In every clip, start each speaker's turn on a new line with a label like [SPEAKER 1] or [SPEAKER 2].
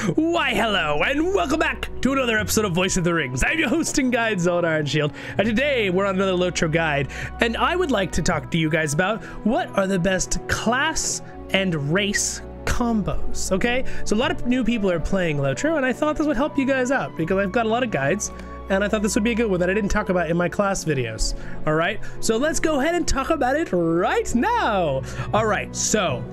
[SPEAKER 1] Why hello and welcome back to another episode of Voice of the Rings. I'm your hosting guide Zollin Ironshield, and today we're on another LOTRO guide, and I would like to talk to you guys about what are the best class and race combos. Okay, so a lot of new people are playing LOTRO, and I thought this would help you guys out because I've got a lot of guides, and I thought this would be a good one that I didn't talk about in my class videos. All right, so let's go ahead and talk about it right now. All right, so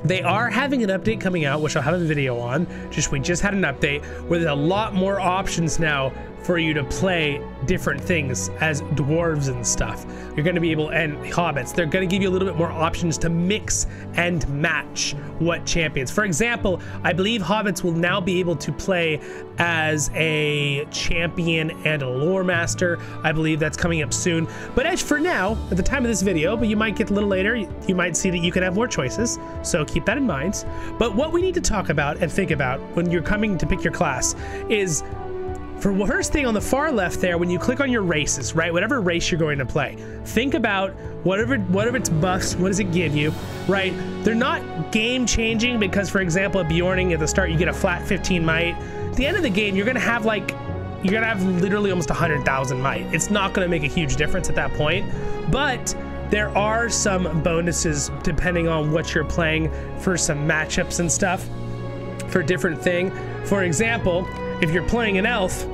[SPEAKER 1] they are having an update coming out, which I'll have a video on. We just had an update where there's a lot more options now for you to play different things as dwarves and stuff. You're going to be able, and hobbits, they're going to give you a little bit more options to mix and match what champions. For example, I believe hobbits will now be able to play as a champion and a lore master. I believe that's coming up soon. But as for now, at the time of this video, but you might get a little later, you might see that you can have more choices. So keep that in mind. But what we need to talk about and think about when you're coming to pick your class is, for first thing on the far left there, when you click on your races, right, whatever race you're going to play, think about whatever its buffs, what does it give you, right? They're not game changing because, for example, at Beorning at the start you get a flat 15 might. At the end of the game you're gonna have literally almost 100,000 might. It's not gonna make a huge difference at that point, but there are some bonuses depending on what you're playing for some matchups and stuff for different thing. For example, if you're playing an elf,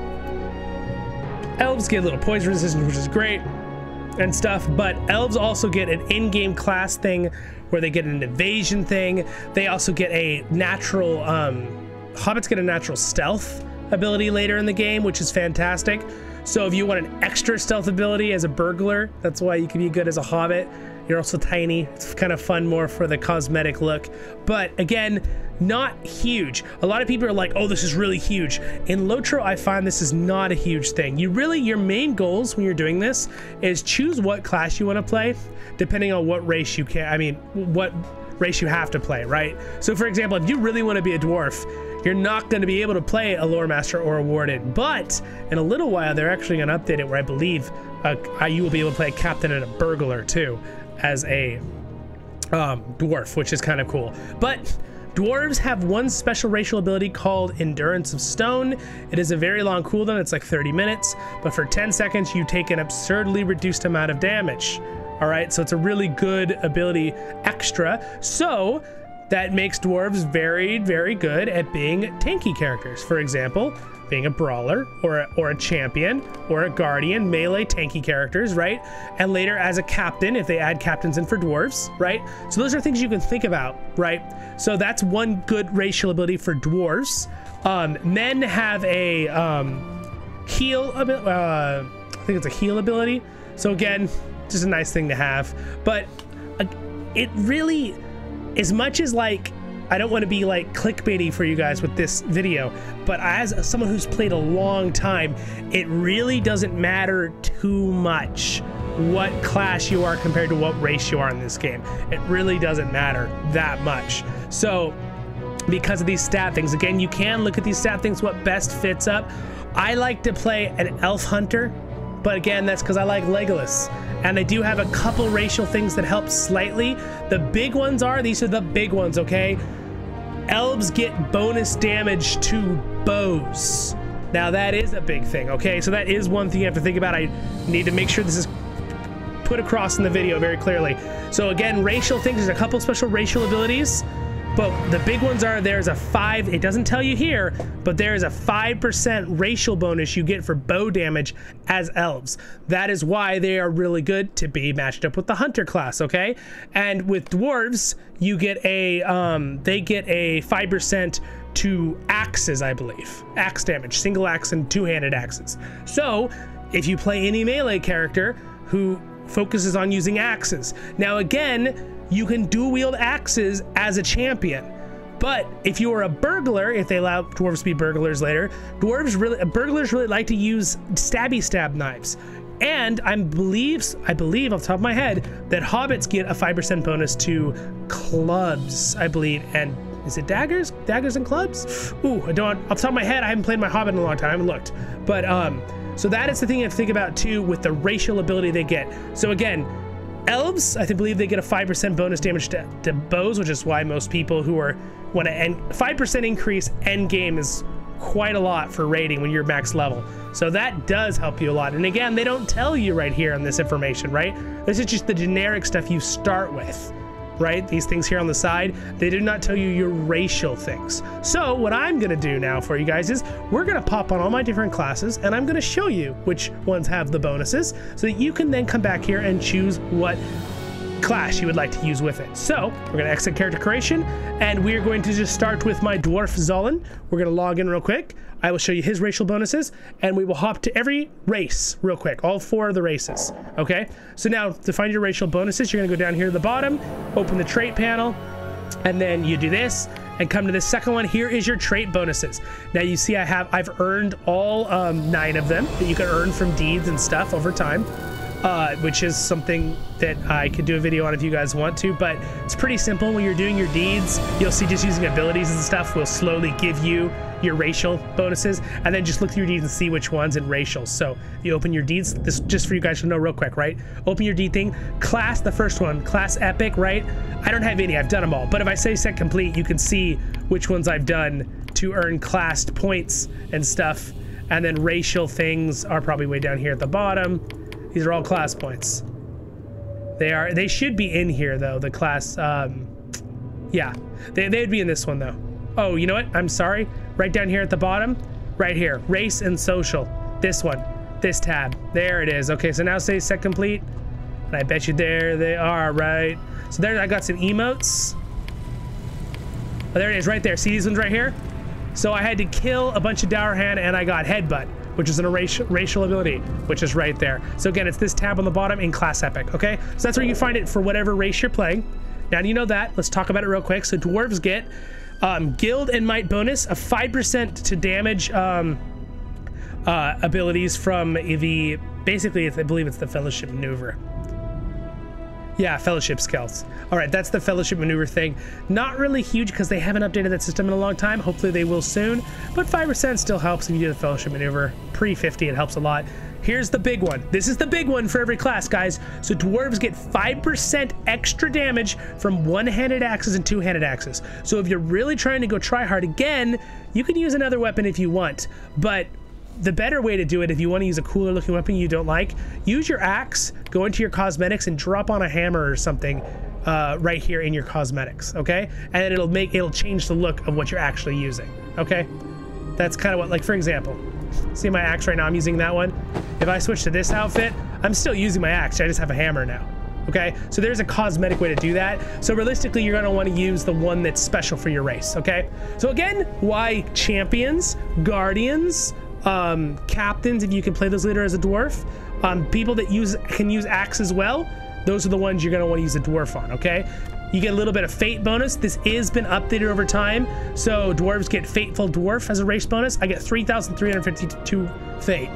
[SPEAKER 1] elves get a little poison resistance, which is great and stuff, but elves also get an in-game class thing where they get an evasion thing. They also get a natural, hobbits get a natural stealth ability later in the game, which is fantastic. So if you want an extra stealth ability as a burglar, that's why you can be good as a hobbit. You're also tiny. It's kind of fun more for the cosmetic look. But again, not huge. A lot of people are like, oh, this is really huge. In LOTRO, I find this is not a huge thing. Your main goals when you're doing this is choose what class you want to play, depending on what race you what race you have to play, right? So for example, if you really want to be a dwarf, you're not going to be able to play a lore master or a warden, but in a little while, they're actually going to update it where I believe you will be able to play a captain and a burglar too as a dwarf, which is kind of cool. But dwarves have one special racial ability called Endurance of Stone. It is a very long cooldown. It's like 30 minutes, but for 10 seconds, you take an absurdly reduced amount of damage. All right, so it's a really good ability extra. So that makes dwarves very, very good at being tanky characters. For example, being a brawler or a champion or a guardian, melee tanky characters, right? And later as a captain, if they add captains in for dwarves, right? So those are things you can think about, right? So that's one good racial ability for dwarves. Men have a heal ability. I think it's a heal ability. So again, just a nice thing to have. But it really, as much as like, I don't want to be like clickbaity for you guys with this video, but as someone who's played a long time, it really doesn't matter too much what class you are compared to what race you are in this game. It really doesn't matter that much. So because of these stat things, again, you can look at these stat things, what best fits up. I like to play an elf hunter, but again, that's because I like Legolas. And they do have a couple racial things that help slightly. The big ones are, these are the big ones, okay? Elves get bonus damage to bows. Now that is a big thing, okay? So that is one thing you have to think about. I need to make sure this is put across in the video very clearly. So again, racial things, there's a couple special racial abilities, but the big ones are, there's a 5, it doesn't tell you here, but there is a 5% racial bonus you get for bow damage as elves. That is why they are really good to be matched up with the hunter class, okay? And with dwarves, you get a, they get a 5% to axes, I believe. Axe damage, single axe and two-handed axes. So if you play any melee character who focuses on using axes. Now again, you can dual wield axes as a champion, but if you are a burglar, if they allow dwarves to be burglars later, burglars really like to use stabby stab knives. And I believe off the top of my head that hobbits get a 5% bonus to clubs, I believe, and is it daggers and clubs? Ooh, I don't, off the top of my head, I haven't played my hobbit in a long time, I haven't looked, but so that is the thing you have to think about too with the racial ability they get. So again, Elves, I believe they get a 5% bonus damage to bows, which is why most people who want to end 5% increase end game is quite a lot for raiding when you're max level. So that does help you a lot. And again, they don't tell you right here on this information, right? This is just the generic stuff you start with, right? These things here on the side, they do not tell you your racial things. So what I'm gonna do now for you guys is we're gonna pop on all my different classes and I'm gonna show you which ones have the bonuses so that you can then come back here and choose what class you would like to use with it. So we're gonna exit character creation and we're going to just start with my dwarf Zollin. We're gonna log in real quick. I will show you his racial bonuses and we will hop to every race real quick, all 4 of the races, okay? So now to find your racial bonuses, you're gonna go down here to the bottom, open the trait panel, and then you do this and come to the second one. Here is your trait bonuses. Now you see I've earned all 9 of them that you can earn from deeds and stuff over time. Which is something that I could do a video on if you guys want to, but it's pretty simple. When you're doing your deeds, you'll see just using abilities and stuff will slowly give you your racial bonuses, and then just look through your deeds and see which ones in racial. So you open your deeds, this just for you guys to know real quick, right? Open your deed thing, class, the first one, class epic, right? I don't have any, I've done them all, but if I say set complete, you can see which ones I've done to earn classed points and stuff, and then racial things are probably way down here at the bottom. These are all class points. They should be in here though, the class, yeah. They would be in this one though. Oh, you know what? I'm sorry. Right down here at the bottom, right here, race and social. This one, this tab. There it is. Okay, so now say set complete. And I bet you there they are, right? So there I got some emotes. Oh, there it is right there. See these ones right here? So I had to kill a bunch of Dour Hand and I got headbutt, which is a racial ability, which is right there. So again, it's this tab on the bottom in class epic, okay? So that's where you find it for whatever race you're playing. Now, do you know that? Let's talk about it real quick. So dwarves get guild and might bonus, a 5% to damage abilities from the, basically, I believe it's the fellowship maneuver. Yeah, fellowship skills. All right, that's the fellowship maneuver thing. Not really huge because they haven't updated that system in a long time. Hopefully they will soon, but 5% still helps if you do the fellowship maneuver. Pre-50, it helps a lot. Here's the big one. This is the big one for every class, guys. So dwarves get 5% extra damage from one-handed axes and two-handed axes. So if you're really trying to go try hard again, you can use another weapon if you want, but the better way to do it, if you want to use a cooler looking weapon you don't like, use your axe, go into your cosmetics and drop on a hammer or something right here in your cosmetics, okay? And it'll change the look of what you're actually using, okay? That's kind of what, like for example, see my axe right now, I'm using that one. If I switch to this outfit, I'm still using my axe, I just have a hammer now, okay? So there's a cosmetic way to do that. So realistically, you're gonna want to use the one that's special for your race, okay? So again, why champions, guardians, captains, if you can play those later as a dwarf, people that can use axe as well, those are the ones you're going to want to use a dwarf on, okay? You get a little bit of fate bonus. This has been updated over time, so dwarves get fateful dwarf as a race bonus. I get 3,352 fate.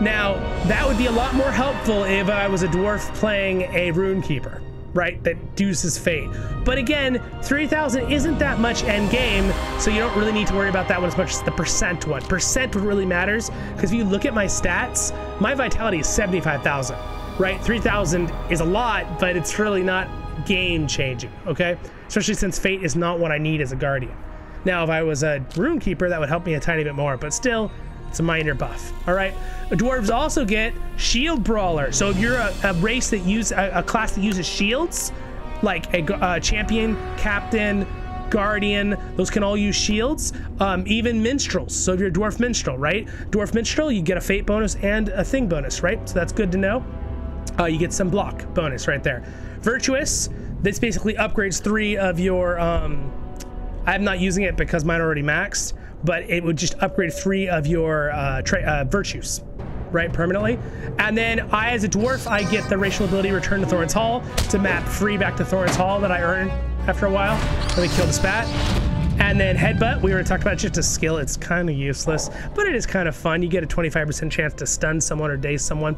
[SPEAKER 1] Now that would be a lot more helpful if I was a dwarf playing a rune keeper, right, that deuces fate. But again, 3,000 isn't that much end game, so you don't really need to worry about that one as much as the percent one. Percent what really matters, because if you look at my stats, my vitality is 75,000, right? 3,000 is a lot, but it's really not game changing, okay? Especially since fate is not what I need as a guardian. Now, if I was a rune keeper, that would help me a tiny bit more, but still, it's a minor buff. All right, dwarves also get shield brawler. So if you're a race that a class that uses shields, like a champion, captain, guardian, those can all use shields. Even minstrels. So if you're a dwarf minstrel, right? Dwarf minstrel, you get a fate bonus and a thing bonus, right? So that's good to know. You get some block bonus right there. Virtuous, this basically upgrades 3 of your, I'm not using it because mine are already maxed, but it would just upgrade 3 of your virtues, right, permanently. And then I, as a dwarf, I get the racial ability Return to Thorin's Hall to map free back to Thorin's Hall that I earn after a while. Let me kill the spat. And then Headbutt, we already talked about, just a skill. It's kind of useless, but it is kind of fun. You get a 25% chance to stun someone or daze someone.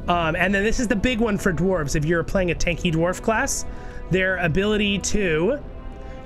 [SPEAKER 1] And then this is the big one for dwarves. If you're playing a tanky dwarf class, their ability to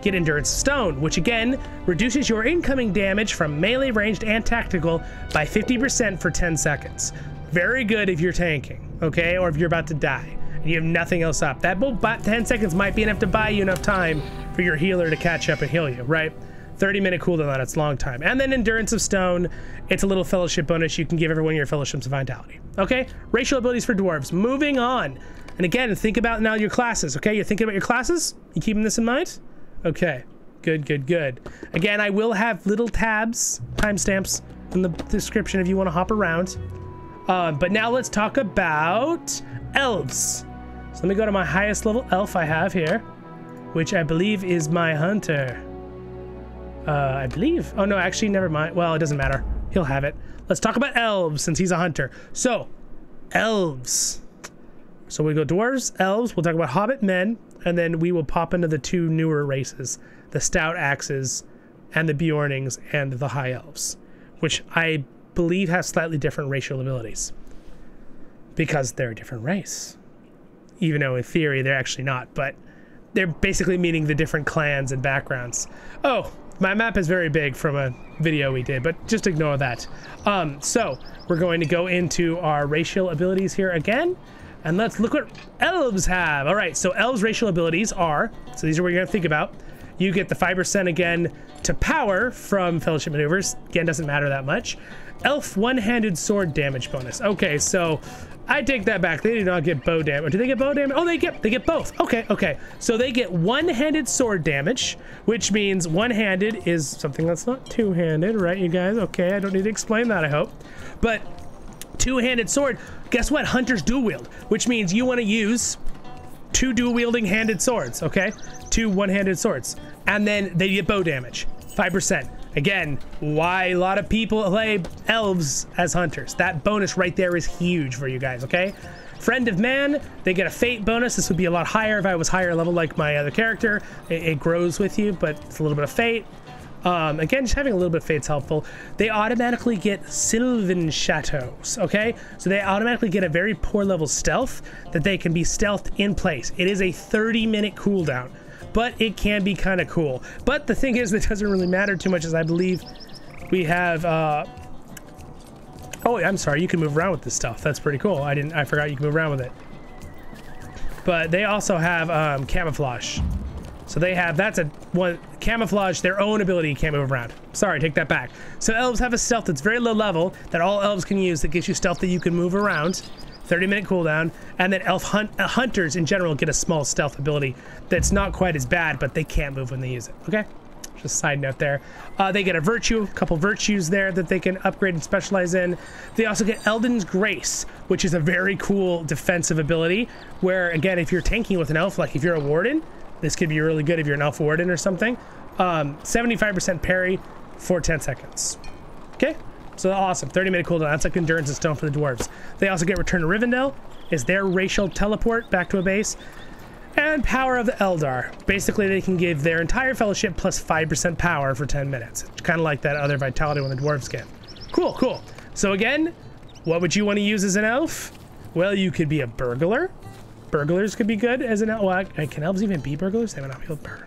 [SPEAKER 1] get Endurance Stone, which again reduces your incoming damage from melee, ranged, and tactical by 50% for 10 seconds. Very good if you're tanking, okay, or if you're about to die. and you have nothing else up. That 10 seconds might be enough to buy you enough time for your healer to catch up and heal you, right? 30-minute cooldown, that's a long time. And then Endurance of Stone, it's a little fellowship bonus. You can give everyone your fellowships of vitality. Okay, racial abilities for dwarves. Moving on. And again, think about now your classes, okay? You're thinking about your classes? You keeping this in mind? Okay, good, good, good. Again, I will have little tabs, timestamps in the description if you want to hop around. But now let's talk about elves. So let me go to my highest level elf I have here, which I believe is my hunter. I believe. Oh, no, actually, never mind. Well, it doesn't matter. He'll have it. Let's talk about elves since he's a hunter. So, elves. So we go dwarves, elves. We'll talk about hobbit men, and then we will pop into the two newer races, the Stout Axes and the Beornings and the High Elves, which I believe have slightly different racial abilities because they're a different race. Even though in theory they're actually not, but they're basically meaning the different clans and backgrounds. Oh, my map is very big from a video we did, but just ignore that. So we're going to go into our racial abilities here again, and let's look what elves have. All right, so elves' racial abilities are, so these are what you're gonna think about. You get the 5% again to power from Fellowship Maneuvers. Again, doesn't matter that much. Elf one-handed sword damage bonus. Okay, so I take that back. They do not get bow damage. Do they get bow damage? Oh, they get both. Okay, okay. So they get one-handed sword damage, which means one-handed is something that's not two-handed, right, you guys? Okay, I don't need to explain that, I hope. But two-handed sword, guess what? Hunters dual wield, which means you want to use two dual-wielding handed swords, okay? Two one-handed swords. And then they get bow damage, 5%. Again, why a lot of people play elves as hunters. That bonus right there is huge for you guys, okay? Friend of Man, they get a fate bonus. This would be a lot higher if I was higher level like my other character. It grows with you, but it's a little bit of fate. Again, just having a little bit of fate's helpful. They automatically get Sylvan Chateaus, okay? So they automatically get a very poor level stealth that they can be stealthed in place. It is a 30-minute cooldown, but it can be kind of cool. But the thing is, it doesn't really matter too much, as I believe we have, oh, I'm sorry, you can move around with this stuff. That's pretty cool. I forgot you can move around with it. But they also have camouflage. So they have, that's camouflage, their own ability, can't move around. Sorry, take that back. So elves have a stealth that's very low level that all elves can use that gives you stealth that you can move around. 30-minute cooldown. And then hunters in general get a small stealth ability that's not quite as bad, but they can't move when they use it, okay? Just a side note there. They get a virtue, a couple virtues there that they can upgrade and specialize in. They also get Elden's Grace, which is a very cool defensive ability where, again, if you're tanking with an elf, like if you're a warden, this could be really good if you're an elf warden or something. 75% parry for 10 seconds. Okay, so awesome. 30-minute cooldown. That's like Endurance of Stone for the dwarves. They also get Return to Rivendell, is their racial teleport back to a base. And Power of the Eldar. Basically, they can give their entire fellowship plus 5% power for 10 minutes. It's kind of like that other vitality when the dwarves get. Cool, cool. So again, what would you want to use as an elf? Well, you could be a burglar. Burglars could be good as an elf. Well, can elves even be burglars? They might not be able to burn.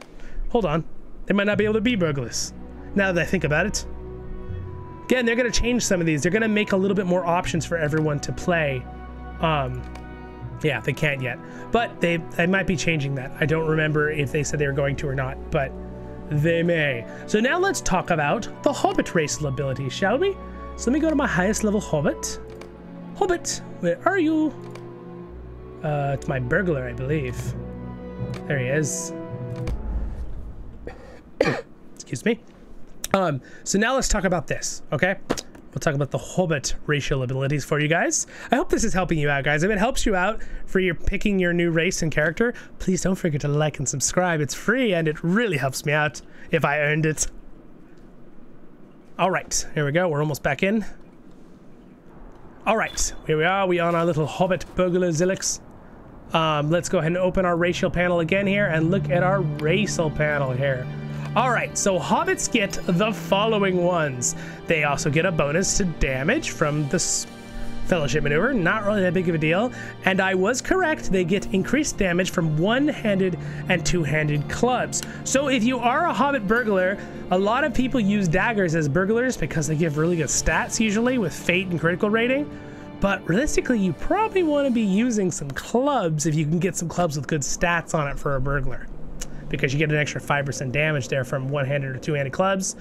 [SPEAKER 1] Hold on. They might not be able to be burglars. Now that I think about it. Again, they're going to change some of these. They're going to make a little bit more options for everyone to play. Yeah, they can't yet. But they might be changing that. I don't remember if they said they were going to or not, but they may. So now let's talk about the Hobbit racial abilities, shall we? So let me go to my highest level Hobbit. Hobbit, where are you? It's my burglar, I believe. There he is. Excuse me. So now let's talk about this, okay? We'll talk about the Hobbit racial abilities for you guys. I hope this is helping you out, guys. If it helps you out for your picking your new race and character, please don't forget to like and subscribe. It's free and it really helps me out if I earned it. All right, here we go. We're almost back in. All right, here we are. We on our little Hobbit burglar Zilix. Let's go ahead and open our racial panel again here and look at our racial panel here. All right, so hobbits get the following ones. They also get a bonus to damage from the fellowship maneuver. Not really that big of a deal. And I was correct. They get increased damage from one-handed and two-handed clubs. So if you are a hobbit burglar, a lot of people use daggers as burglars because they give really good stats usually with fate and critical rating. But realistically, you probably want to be using some clubs if you can get some clubs with good stats on it for a burglar, because you get an extra 5% damage there from one-handed or two-handed clubs.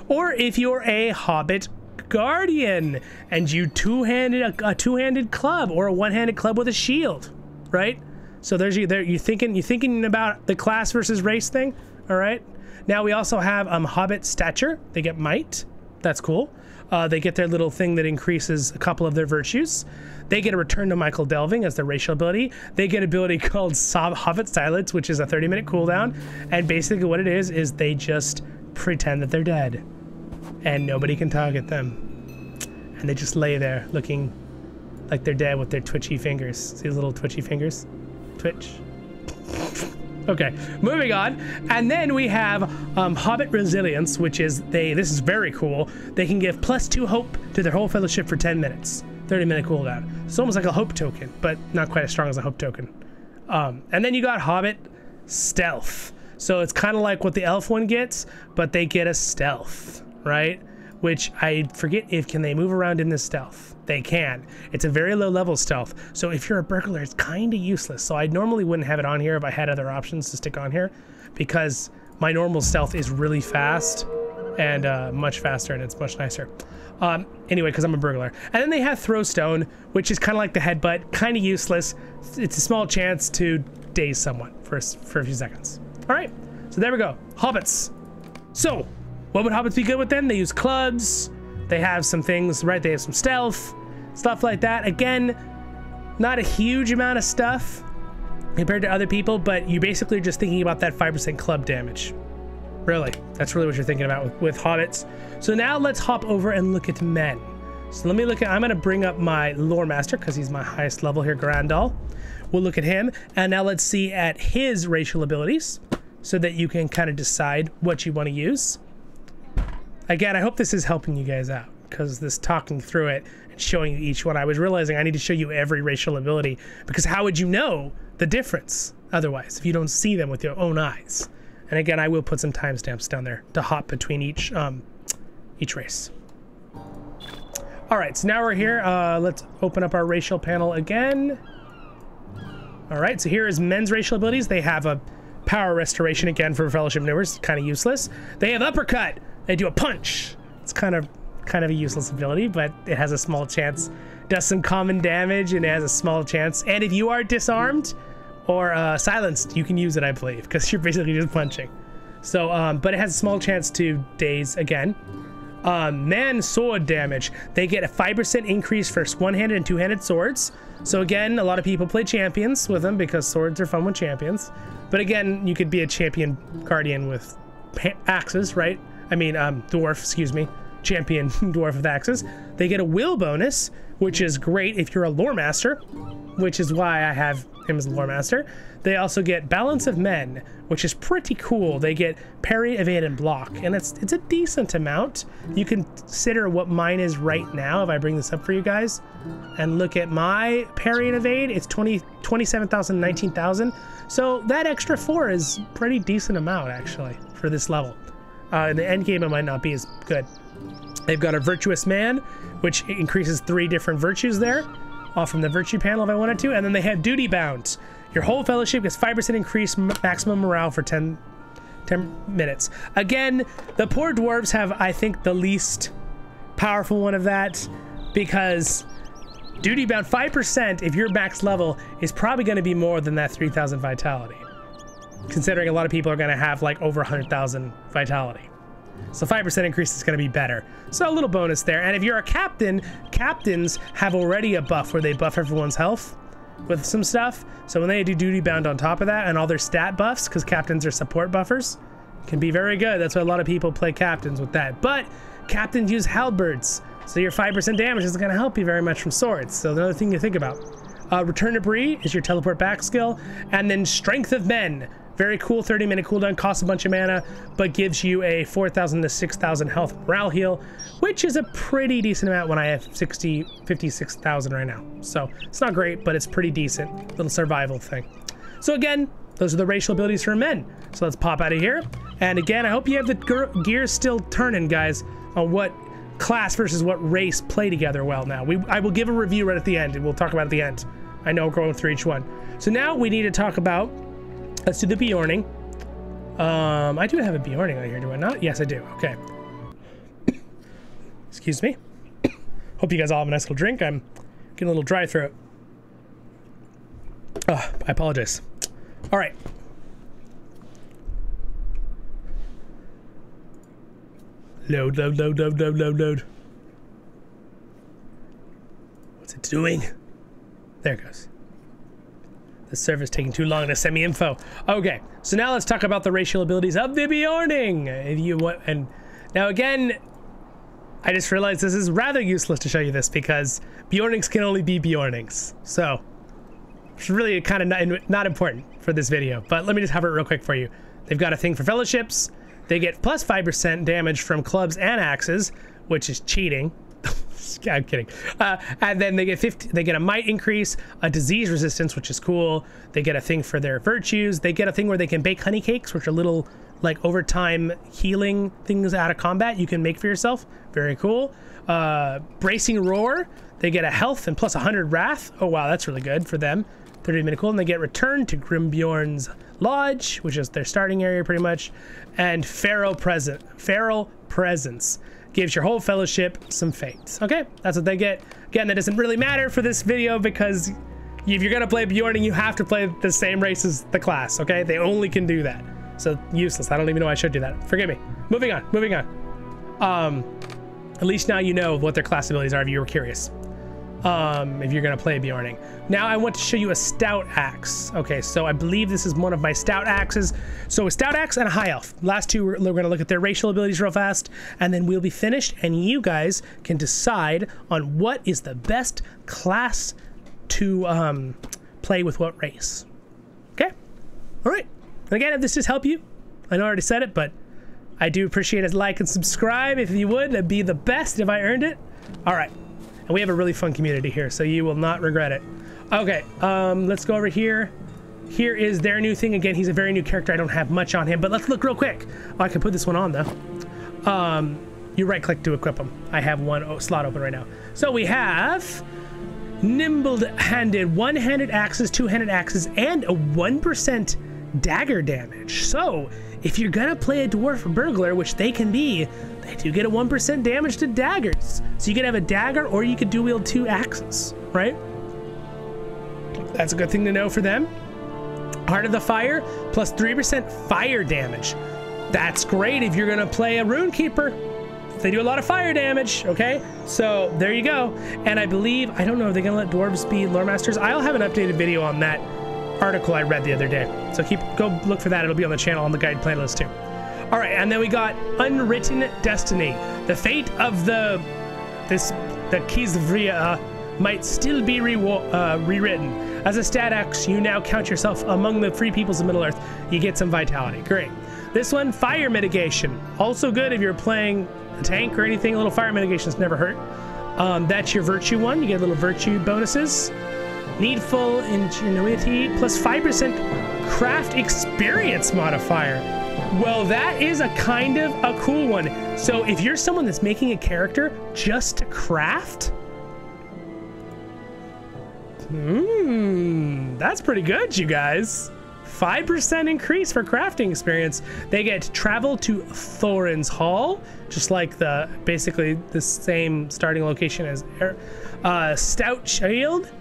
[SPEAKER 1] Or if you're a Hobbit Guardian and you a two-handed club or a one-handed club with a shield, right? So there's you there. You're thinking about the class versus race thing. All right. Now we also have Hobbit stature. They get might. That's cool. They get their little thing that increases a couple of their virtues. They get a return to Michael Delving as their racial ability. They get an ability called Hobbit Silence, which is a 30-minute cooldown. And basically what it is they just pretend that they're dead and nobody can target them. And they just lay there looking like they're dead with their twitchy fingers. See those little twitchy fingers? Twitch. Okay, moving on. And then we have Hobbit Resilience, which is this is very cool. They can give +2 hope to their whole fellowship for 10 minutes. 30-minute cooldown. It's almost like a hope token, but not quite as strong as a hope token. And then you got Hobbit Stealth. So it's kind of like what the elf one gets, but they get a stealth, right? Which I forget can they move around in this stealth? They can. It's a very low level stealth. So if you're a burglar, it's kind of useless. So I normally wouldn't have it on here if I had other options to stick on here, because my normal stealth is really fast and much faster, and it's much nicer. Anyway, because I'm a burglar. And then they have Throwstone, which is kind of like the headbutt, kind of useless. It's a small chance to daze someone for a few seconds. All right, so there we go. Hobbits. So what would Hobbits be good with then? They use clubs. They have some things, right? They have some stealth, stuff like that. Again, not a huge amount of stuff compared to other people, but you basically are just thinking about that 5% club damage. Really, that's really what you're thinking about with Hobbits. So now let's hop over and look at men. So let me look at, I'm gonna bring up my Lore Master because he's my highest level here, Grandal. We'll look at him, and now let's see at his racial abilities so that you can kind of decide what you want to use. Again, I hope this is helping you guys out, because this talking through it and showing you each one, I was realizing I need to show you every racial ability, because how would you know the difference otherwise if you don't see them with your own eyes? And again, I will put some timestamps down there to hop between each race. All right, so now we're here. Let's open up our racial panel again. All right, so here is men's racial abilities. They have a power restoration again for fellowship maneuvers, kind of useless. They have uppercut. They do a punch. It's kind of a useless ability, but it has a small chance. Does some common damage, and it has a small chance. And if you are disarmed or silenced, you can use it, I believe, because you're basically just punching. So, but it has a small chance to daze again. Man sword damage. They get a 5% increase for one-handed and two-handed swords. So again, a lot of people play champions with them because swords are fun with champions. But again, you could be a champion guardian with axes, right? I mean, dwarf, excuse me, champion dwarf with axes. They get a will bonus, which is great if you're a lore master, which is why I have him as a lore master. They also get balance of men, which is pretty cool. They get parry, evade, and block, and it's a decent amount. You can consider what mine is right now if I bring this up for you guys, and look at my parry and evade. It's 27,000, 19,000. So that extra 4 is pretty decent amount actually for this level. In the end game, it might not be as good. They've got a virtuous man, which increases 3 different virtues there, off from the virtue panel if I wanted to. And then they have duty bound. Your whole fellowship gets 5% increased maximum morale for 10 minutes. Again, the poor dwarves have, I think, the least powerful one of that, because duty bound 5%, if you're max level, is probably going to be more than that 3,000 vitality, considering a lot of people are going to have like over 100,000 vitality. So 5% increase is going to be better. So a little bonus there. And if you're a captain, captains have already a buff where they buff everyone's health with some stuff. So when they do duty bound on top of that, and all their stat buffs, because captains are support buffers, can be very good. That's why a lot of people play captains with that. But captains use halberds, so your 5% damage isn't going to help you very much from swords. So another thing to think about. Return to Bree is your teleport back skill. And then Strength of Men. Very cool, 30-minute cooldown, costs a bunch of mana, but gives you a 4,000 to 6,000 health morale heal, which is a pretty decent amount when I have 56,000 right now. So it's not great, but it's pretty decent. Little survival thing. So again, those are the racial abilities for men. So let's pop out of here. And again, I hope you have the gears still turning, guys, on what class versus what race play together well now. I will give a review right at the end, and we'll talk about it at the end. I know we're going through each one. So now we need to talk about, let's do the Beorning. I do have a Beorning on here, do I not? Yes, I do. Okay. Excuse me. Hope you guys all have a nice little drink. I'm getting a little dry throat. I apologize. All right. Load. What's it doing? There it goes. The server's taking too long to send me info. Okay, so now let's talk about the racial abilities of the Beorning. If you want, and now again, I just realized this is rather useless to show you this because Beornings can only be Beornings. So it's really kind of not important for this video, but let me just have it real quick for you. They've got a thing for fellowships. They get plus 5% damage from clubs and axes, which is cheating. I'm kidding. And then they get a might increase, a disease resistance, which is cool. They get a thing for their virtues. They get a thing where they can bake honey cakes, which are little like overtime healing things out of combat you can make for yourself. Very cool. Bracing roar. They get a health and plus 100 wrath. Oh wow, that's really good for them. 30-minute cool. And they get return to Grimbjorn's Lodge, which is their starting area pretty much. And feral presence gives your whole fellowship some fates. Okay, that's what they get. Again, that doesn't really matter for this video because if you're gonna play Beorning, you have to play the same race as the class. Okay, they only can do that. So useless. I don't even know why I should do that. Forgive me. Moving on. At least now you know what their class abilities are if you were curious. If you're gonna play Beorning. Now I want to show you a Stout axe. Okay, so I believe this is one of my Stout axes. So a Stout axe and a High Elf. Last two, we're gonna look at their racial abilities real fast, and then we'll be finished, and you guys can decide on what is the best class to play with what race. Okay? All right. And again, if this just helped you, I know I already said it, but I do appreciate a like and subscribe if you would. That'd be the best if I earned it. All right. And we have a really fun community here, so you will not regret it. Okay, let's go over here. Here is their new thing. Again, he's a very new character. I don't have much on him, but let's look real quick. Oh, I can put this one on, though. You right-click to equip him. I have one slot open right now. So we have nimble-handed, one-handed axes, two-handed axes, and a 1% dagger damage. So if you're gonna play a dwarf burglar, which they can be, they do get a 1% damage to daggers. So you could have a dagger or you could dual wield 2 axes, right? That's a good thing to know for them. Heart of the Fire, plus 3% fire damage. That's great if you're gonna play a rune keeper. They do a lot of fire damage, okay? So there you go. And I believe, I don't know, are they gonna let dwarves be lore masters? I'll have an updated video on that article I read the other day. So go look for that. It'll be on the channel on the guide playlist too. All right, and then we got Unwritten Destiny. The fate of the Kizvria might still be rewritten. As a stat axe, you now count yourself among the free peoples of Middle-earth. You get some vitality. Great. This one, fire mitigation. Also good if you're playing a tank or anything. A little fire mitigation's never hurt. That's your virtue one. You get little virtue bonuses. Needful ingenuity plus 5% craft experience modifier. Well, that is a kind of a cool one. So if you're someone that's making a character just to craft, that's pretty good, you guys. 5% increase for crafting experience. They get travel to Thorin's Hall, just like basically the same starting location as Stout Shield.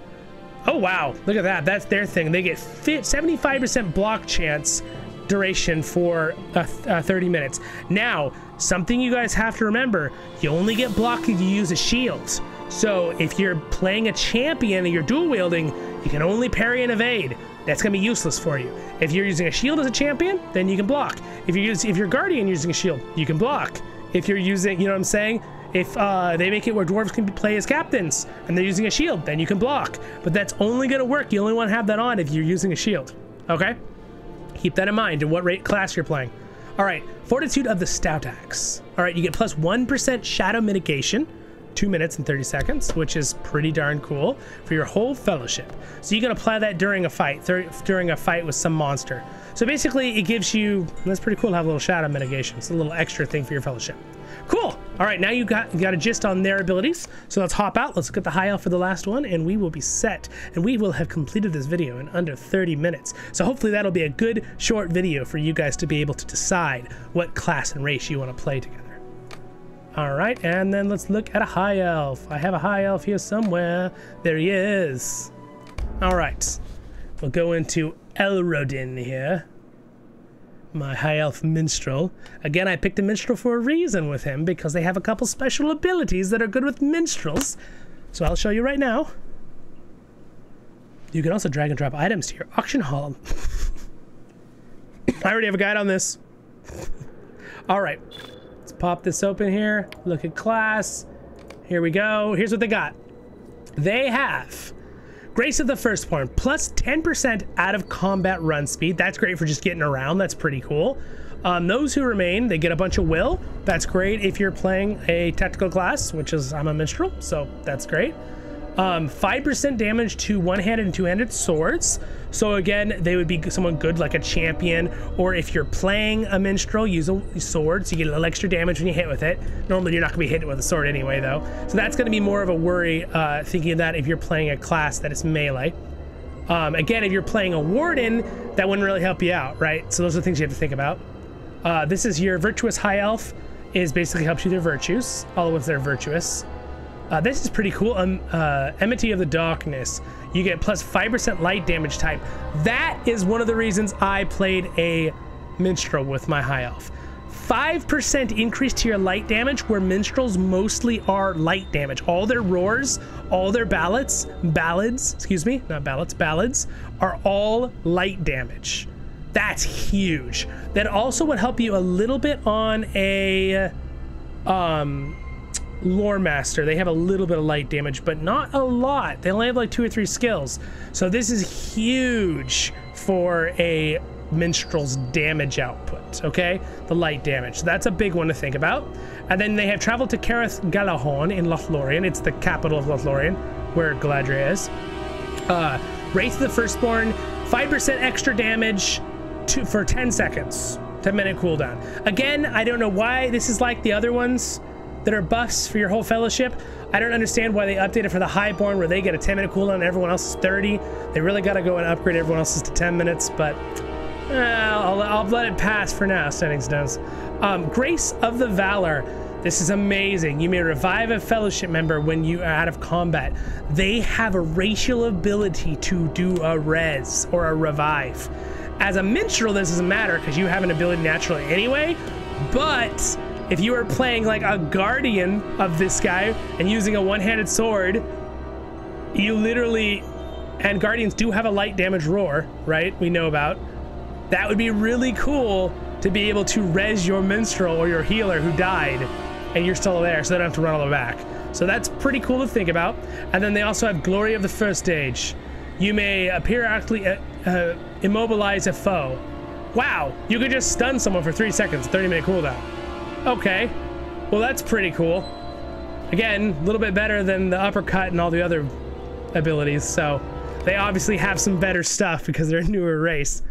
[SPEAKER 1] Oh wow, look at that. That's their thing. They get 75% block chance duration for 30 minutes. Now, something you guys have to remember, you only get blocked if you use a shield. So if you're playing a champion and you're dual wielding, you can only parry and evade. That's gonna be useless for you. If you're using a shield as a champion, then you can block. If you're guardian using a shield, you can block. If you're using, you know what I'm saying? If they make it where dwarves can play as captains and they're using a shield, then you can block. But that's only gonna work. You only wanna have that on if you're using a shield, okay? Keep that in mind in what class you're playing. All right, Fortitude of the Stout Axe. All right, you get plus 1% shadow mitigation, 2 minutes and 30 seconds, which is pretty darn cool for your whole fellowship. So you can apply that during a fight, with some monster. So basically it gives you, that's pretty cool to have a little shadow mitigation. It's a little extra thing for your fellowship. Cool. All right, now you got a gist on their abilities. So let's hop out. Let's look at the high elf for the last one, and we will be set. And we will have completed this video in under 30 minutes. So hopefully that'll be a good short video for you guys to be able to decide what class and race you want to play together. All right, and then let's look at a high elf. I have a high elf here somewhere. There he is. All right, we'll go into Elrodin here. My high elf minstrel. Again, I picked a minstrel for a reason with him because they have a couple special abilities that are good with minstrels. So I'll show you right now. You can also drag and drop items to your auction hall. I already have a guide on this. All right, let's pop this open here. Look at class. Here we go. Here's what they got. They have Grace of the Firstborn, plus 10% out of combat run speed. That's great for just getting around. That's pretty cool. Those who remain, they get a bunch of will. That's great if you're playing a tactical class, which is I'm a minstrel, so that's great. 5% damage to one-handed and two-handed swords. So again, they would be someone good like a champion, or if you're playing a minstrel, use a sword, so you get a little extra damage when you hit with it. Normally you're not gonna be hitting with a sword anyway though. So that's gonna be more of a worry, thinking of that if you're playing a class that is melee. Again, if you're playing a warden, that wouldn't really help you out, right? So those are the things you have to think about. This is your virtuous high elf, is basically helps you with their virtues, all the ones that are virtuous. This is pretty cool. Enmity of the Darkness. You get plus 5% light damage type. That is one of the reasons I played a minstrel with my high elf. 5% increase to your light damage, where minstrels mostly are light damage. All their roars, all their ballads, excuse me, not ballads, ballads, are all light damage. That's huge. That also would help you a little bit on a Lore Master. They have a little bit of light damage, but not a lot. They only have like 2 or 3 skills. So this is huge for a minstrel's damage output, okay? The light damage. So that's a big one to think about. And then they have traveled to Carith Galahorn in Lothlorien. It's the capital of Lothlorien, where Galadriel is. Wraith of the Firstborn, 5% extra damage for 10 seconds. 10-minute cooldown. Again, I don't know why this is like the other ones that are buffs for your whole fellowship. I don't understand why they updated for the Highborn, where they get a 10-minute cooldown and everyone else is 30. They really got to go and upgrade everyone else's to 10 minutes, but I'll let it pass for now. Standing stones. Grace of the Valor. This is amazing. You may revive a fellowship member when you are out of combat. They have a racial ability to do a res or a revive. As a minstrel, this doesn't matter because you have an ability naturally anyway, but if you are playing like a guardian of this guy and using a one-handed sword, you literally, and guardians do have a light damage roar, right? We know about. That would be really cool to be able to res your minstrel or your healer who died and you're still there, so they don't have to run all the way back. So that's pretty cool to think about. And then they also have Glory of the First Age. You may periodically immobilize a foe. Wow, you could just stun someone for 3 seconds, 30-minute cooldown. Okay, well that's pretty cool. Again, a little bit better than the uppercut and all the other abilities, so they obviously have some better stuff because they're a newer race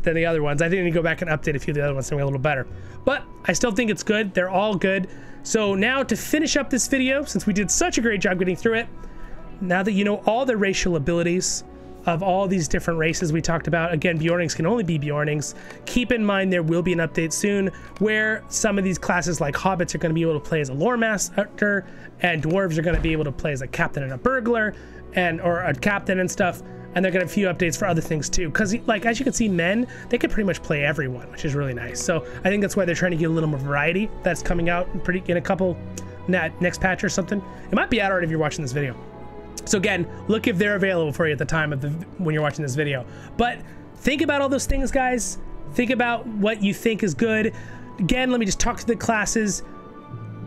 [SPEAKER 1] than the other ones. I think they need to go back and update a few of the other ones to be a little better. But I still think it's good. They're all good. So now to finish up this video, since we did such a great job getting through it, now that you know all the racial abilities of all these different races we talked about. Again, Beornings can only be Beornings. Keep in mind there will be an update soon where some of these classes like Hobbits are going to be able to play as a Lore Master, and Dwarves are going to be able to play as a Captain and a Burglar, or a Captain and stuff. And they're going to have a few updates for other things too. Because like, as you can see, men, they could pretty much play everyone, which is really nice. So I think that's why they're trying to get a little more variety. That's coming out in a couple, next patch or something. It might be out already if you're watching this video. So again, look if they're available for you at the time of when you're watching this video. But think about all those things, guys. Think about what you think is good. Again, let me just talk to the classes.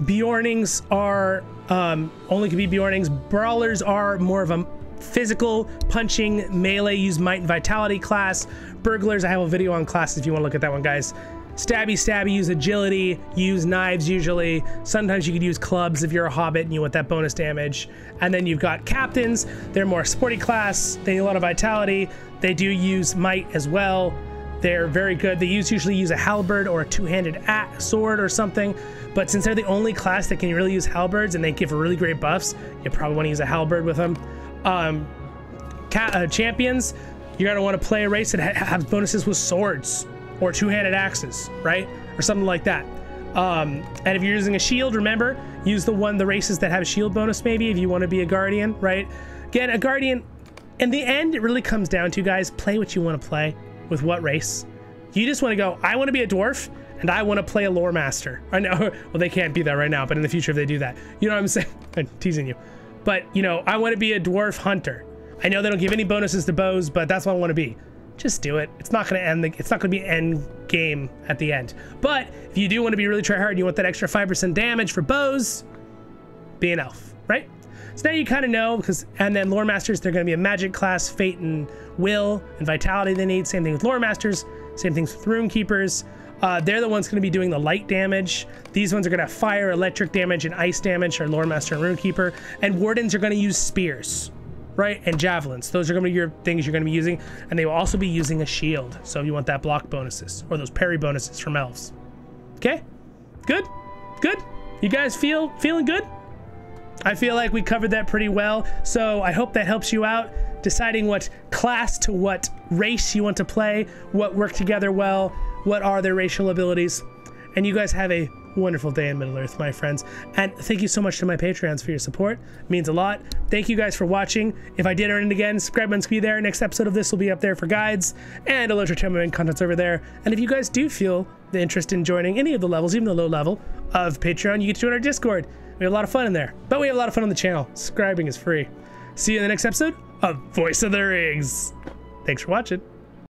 [SPEAKER 1] Beornings are only can be Beornings. Brawlers are more of a physical punching melee, use might and vitality class. Burglars, I have a video on classes if you want to look at that one, guys. Stabby, use agility, use knives usually. Sometimes you could use clubs if you're a hobbit and you want that bonus damage. And then you've got captains. They're more sporty class. They need a lot of vitality. They do use might as well. They're very good. They usually use a halberd or a two-handed sword or something. But since they're the only class that can really use halberds and they give really great buffs, you probably want to use a halberd with them. Champions, you're going to want to play a race that has bonuses with swords or two-handed axes, right? Or something like that. And if you're using a shield, remember, use the races that have a shield bonus maybe if you want to be a guardian, right? Again, a guardian, in the end, it really comes down to, guys, play what you want to play with what race. You just want to go, I want to be a dwarf and I want to play a lore master. I know, well, they can't be that right now, but in the future if they do that, you know what I'm saying? I'm teasing you. But, you know, I want to be a dwarf hunter. I know they don't give any bonuses to bows, but that's what I want to be. Just do it. It's not going to end. It's not going to be end game at the end. But if you do want to be really try hard, you want that extra 5% damage for bows, be an elf, right? So now you kind of know, and then lore masters, they're going to be a magic class, fate and will and vitality they need. Same thing with lore masters. Same things with rune keepers. They're the ones going to be doing the light damage. These ones are going to have fire, electric damage, and ice damage, or lore master and rune keeper. And wardens are going to use spears, right? And javelins. Those are going to be your things you're going to be using. And they will also be using a shield. So if you want that block bonuses or those parry bonuses from elves. Okay? Good? Good? You guys feeling good? I feel like we covered that pretty well. So I hope that helps you out deciding what class to what race you want to play, what work together well, what are their racial abilities. And you guys have a wonderful day in Middle-earth, my friends. And thank you so much to my Patreons for your support. It means a lot. Thank you guys for watching. If I did earn it again, subscribe button's be there. Next episode of this will be up there for guides, and a LOTRO tournament content's over there. And if you guys do feel the interest in joining any of the levels, even the low level of Patreon, you get to join our Discord. We have a lot of fun in there, but we have a lot of fun on the channel. Subscribing is free. See you in the next episode of Voice of the Rings. Thanks for watching.